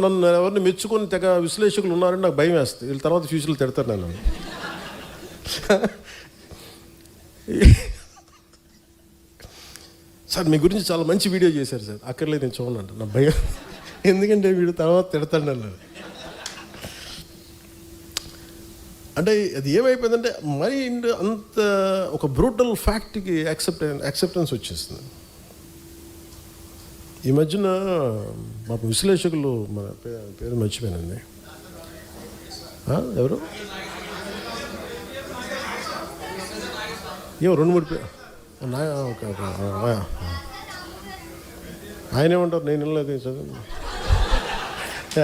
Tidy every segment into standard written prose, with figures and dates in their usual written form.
నన్ను ఎవరిని మెచ్చుకొని తెగ విశ్లేషకులు ఉన్నారని నాకు భయం వేస్తుంది. వీళ్ళ తర్వాత ఫ్యూచర్లో తిడతారు నన్ను. సార్ మీ గురించి చాలా మంచి వీడియో చేశారు సార్, అక్కర్లేదు నేను చూడండి నా భయం. ఎందుకంటే వీడు తర్వాత తిడతాడు నన్ను. అంటే అది ఏమైపోయిందంటే మైండ్ అంత ఒక బ్రూటల్ ఫ్యాక్ట్కి యాక్సెప్టెన్స్ వచ్చేస్తుంది. ఈ మధ్యన మా విశ్లేషకులు, మన పేరు మర్చిపోయానండి, ఎవరు ఏమో 2-3 పేరు ఆయన ఏమంటారు, నేను వెళ్ళలేదు చదువు,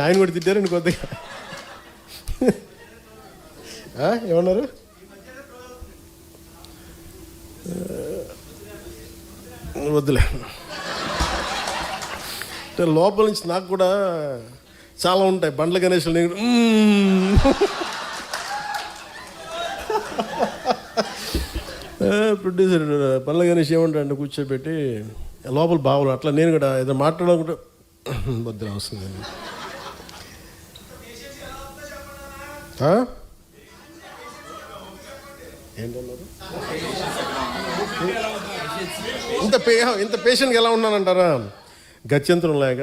ఆయన కూడా తిట్టారండి కొద్దిగా. ఏమన్నారు, వద్దులే. అంటే లోపల నుంచి నాకు కూడా చాలా ఉంటాయి. బండ్ల గణేష్లు నేను ప్రొడ్యూసర్ బండ్ల గణేష్ ఏమంటాడు కూర్చోబెట్టి లోపల బావులు, అట్లా నేను కూడా ఏదో మాట్లాడాలనుకుంటే వద్దులే వస్తుంది. ఏంటన్నారు, ఇంత పేషెంట్గా ఎలా ఉన్నానంటారా, గత్యంతరం లేక.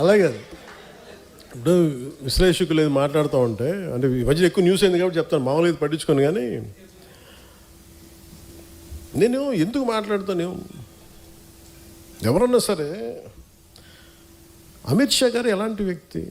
అలాగే ఇప్పుడు విశ్లేషకులు ఏది మాట్లాడుతూ ఉంటే, అంటే ఈ మధ్య ఎక్కువ న్యూస్ అయింది కాబట్టి చెప్తాను, మామూలుగా ఇది పట్టించుకోను. కానీ నేను ఎందుకు మాట్లాడుతాను, ఎవరన్నా సరే అమిత్ షా గారు ఎలాంటి వ్యక్తి,